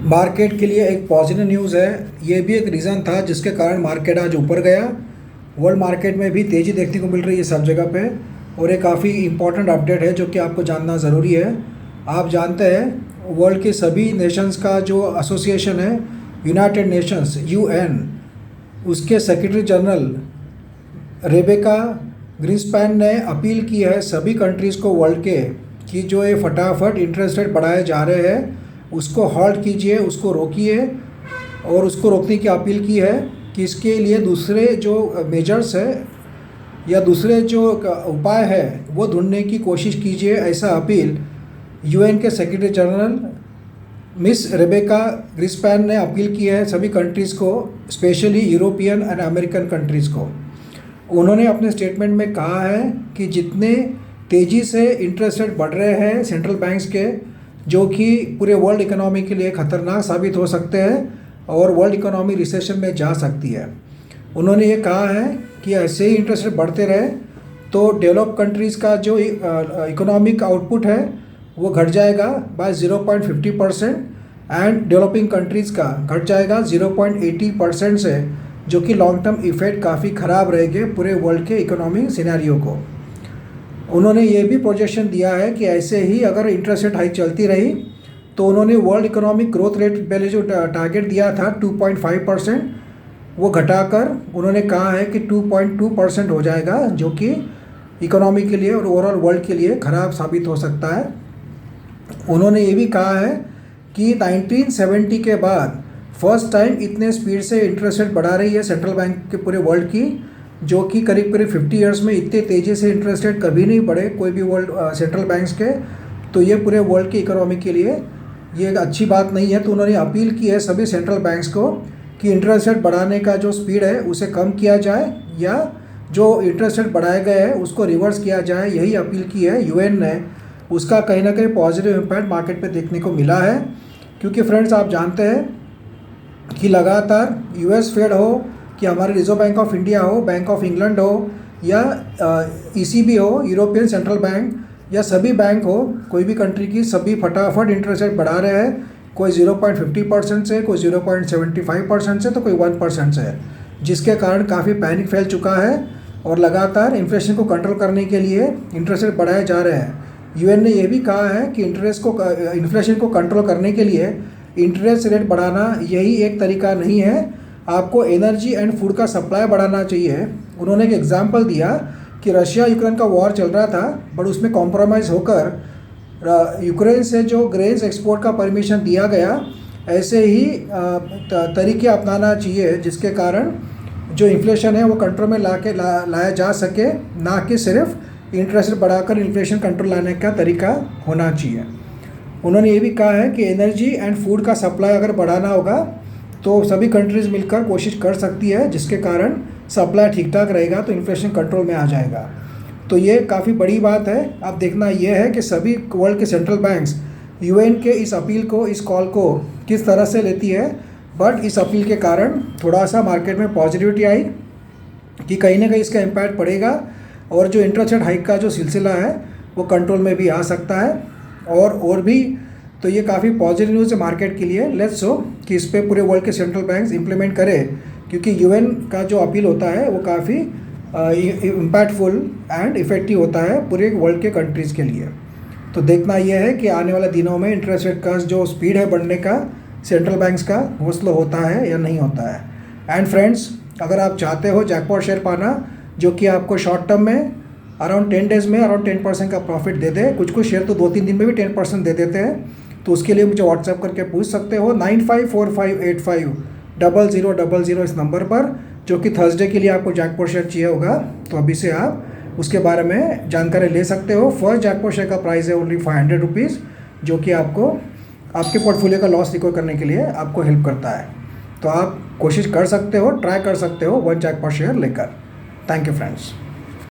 Market के लिए एक पॉजिटिव न्यूज़ है। ये भी एक रीज़न था जिसके कारण मार्केट आज ऊपर गया। वर्ल्ड मार्केट में भी तेज़ी देखने को मिल रही है सब जगह पे, और ये काफ़ी इम्पोर्टेंट अपडेट है जो कि आपको जानना ज़रूरी है। आप जानते हैं वर्ल्ड के सभी नेशंस का जो एसोसिएशन है यूनाइटेड नेशंस UN, उसके सेक्रेटरी जनरल रेबेका ग्रीन्सपैन ने अपील की है सभी कंट्रीज़ को वर्ल्ड के कि जो ये फटाफट इंटरेस्ट रेट बढ़ाए जा रहे हैं उसको हॉल्ट कीजिए, उसको रोकिए, और उसको रोकने की अपील की है कि इसके लिए दूसरे जो मेजर्स है या दूसरे जो उपाय है वो ढूंढने की कोशिश कीजिए। ऐसा अपील UN के सेक्रेटरी जनरल मिस रेबेका ग्रीन्सपैन ने अपील की है सभी कंट्रीज़ को, specially European and American countries को। उन्होंने अपने स्टेटमेंट में कहा है कि जितने तेज़ी से इंटरेस्ट रेट बढ़ रहे हैं सेंट्रल बैंक्स के, जो कि पूरे वर्ल्ड इकोनॉमी के लिए ख़तरनाक साबित हो सकते हैं और वर्ल्ड इकोनॉमी रिसेशन में जा सकती है। उन्होंने ये कहा है कि ऐसे ही इंटरेस्ट रेट बढ़ते रहे तो डेवलप कंट्रीज़ का जो इकोनॉमिक आउटपुट है वो घट जाएगा बाय 0.50% एंड डेवलपिंग कंट्रीज़ का घट जाएगा 0.80% से, जो कि लॉन्ग टर्म इफेक्ट काफ़ी ख़राब रहेंगे पूरे वर्ल्ड के इकोनॉमिक सिनेरियो को। उन्होंने ये भी प्रोजेक्शन दिया है कि ऐसे ही अगर इंटरेस्ट रेट हाइक चलती रही तो उन्होंने वर्ल्ड इकोनॉमिक ग्रोथ रेट पहले जो टारगेट दिया था 2.5%, वो घटाकर उन्होंने कहा है कि 2.2% हो जाएगा, जो कि इकोनॉमी के लिए और ओवरऑल वर्ल्ड के लिए ख़राब साबित हो सकता है। उन्होंने ये भी कहा है कि 1970 के बाद फर्स्ट टाइम इतने स्पीड से इंटरेस्ट रेट बढ़ा रही है सेंट्रल बैंक के पूरे वर्ल्ड की, जो कि करीब 50 ईयर्स में इतने तेज़ी से इंटरेस्ट रेट कभी नहीं बढ़े कोई भी वर्ल्ड सेंट्रल बैंक्स के। तो ये पूरे वर्ल्ड की इकोनॉमी के लिए ये एक अच्छी बात नहीं है। तो उन्होंने अपील की है सभी सेंट्रल बैंक्स को कि इंटरेस्ट रेट बढ़ाने का जो स्पीड है उसे कम किया जाए या जो इंटरेस्ट रेट बढ़ाए गए हैं उसको रिवर्स किया जाए। यही अपील की है UN ने। उसका कहीं ना कहीं पॉजिटिव इम्पैक्ट मार्केट पे देखने को मिला है, क्योंकि फ्रेंड्स आप जानते हैं कि लगातार US फेड हो कि हमारे रिजर्व बैंक ऑफ इंडिया हो, बैंक ऑफ इंग्लैंड हो या ECB हो, यूरोपियन सेंट्रल बैंक, या सभी बैंक हो कोई भी कंट्री की, सभी फटाफट इंटरेस्ट रेट बढ़ा रहे हैं। कोई 0.50% से, कोई 0.75% से, तो कोई 1% से, जिसके कारण काफ़ी पैनिक फैल चुका है और लगातार इन्फ्लेशन को कंट्रोल करने के लिए इंटरेस्ट रेट बढ़ाए जा रहे हैं। UN ने यह भी कहा है कि इन्फ्लेशन को कंट्रोल करने के लिए इंटरेस्ट रेट बढ़ाना यही एक तरीका नहीं है, आपको एनर्जी एंड फूड का सप्लाई बढ़ाना चाहिए। उन्होंने एक एग्जांपल दिया कि रशिया यूक्रेन का वॉर चल रहा था, बट उसमें कॉम्प्रोमाइज़ होकर यूक्रेन से जो ग्रेन्स एक्सपोर्ट का परमिशन दिया गया, ऐसे ही तरीके अपनाना चाहिए जिसके कारण जो इन्फ्लेशन है वो कंट्रोल में लाया जा सके, ना कि सिर्फ इंटरेस्ट बढ़ाकर इन्फ्लेशन कंट्रोल लाने का तरीका होना चाहिए। उन्होंने ये भी कहा है कि एनर्जी एंड फूड का सप्लाई अगर बढ़ाना होगा तो सभी कंट्रीज़ मिलकर कोशिश कर सकती है, जिसके कारण सप्लाई ठीक ठाक रहेगा तो इन्फ्लेशन कंट्रोल में आ जाएगा। तो ये काफ़ी बड़ी बात है। अब देखना यह है कि सभी वर्ल्ड के सेंट्रल बैंक्स UN के इस अपील को, इस कॉल को किस तरह से लेती है। बट इस अपील के कारण थोड़ा सा मार्केट में पॉजिटिविटी आई कि कहीं ना कहीं इसका इम्पैक्ट पड़ेगा और जो इंटरेस्ट रेट हाइक का जो सिलसिला है वो कंट्रोल में भी आ सकता है और भी। तो ये काफ़ी पॉजिटिव न्यूज़ है मार्केट के लिए। लेट्स सो कि इस पर पूरे वर्ल्ड के सेंट्रल बैंक्स इंप्लीमेंट करें, क्योंकि UN का जो अपील होता है वो काफ़ी इम्पैक्टफुल एंड इफ़ेक्टिव होता है पूरे वर्ल्ड के कंट्रीज़ के लिए। तो देखना यह है कि आने वाले दिनों में इंटरेस्ट रेट का जो स्पीड है बढ़ने का सेंट्रल बैंक्स का, वो स्लो होता है या नहीं होता है। एंड फ्रेंड्स, अगर आप चाहते हो जैकपॉट शेयर पाना जो कि आपको शॉर्ट टर्म में अराउंड 10 डेज़ में अराउंड 10% का प्रॉफिट दे दे, कुछ शेयर तो 2-3 दिन में भी 10% दे देते हैं, तो उसके लिए मुझे व्हाट्सएप करके पूछ सकते हो 9545850000 इस नंबर पर, जो कि थर्सडे के लिए आपको जैकपॉट शेयर चाहिए होगा। तो अभी से आप उसके बारे में जानकारी ले सकते हो। फर्स्ट जैकपॉट शेयर का प्राइस है ओनली 500 रुपीज़, जो कि आपको आपके पोर्टफोलियो का लॉस रिकवर करने के लिए आपको हेल्प करता है। तो आप कोशिश कर सकते हो, ट्राई कर सकते हो 1 जैकपॉट शेयर लेकर। Thank you friends.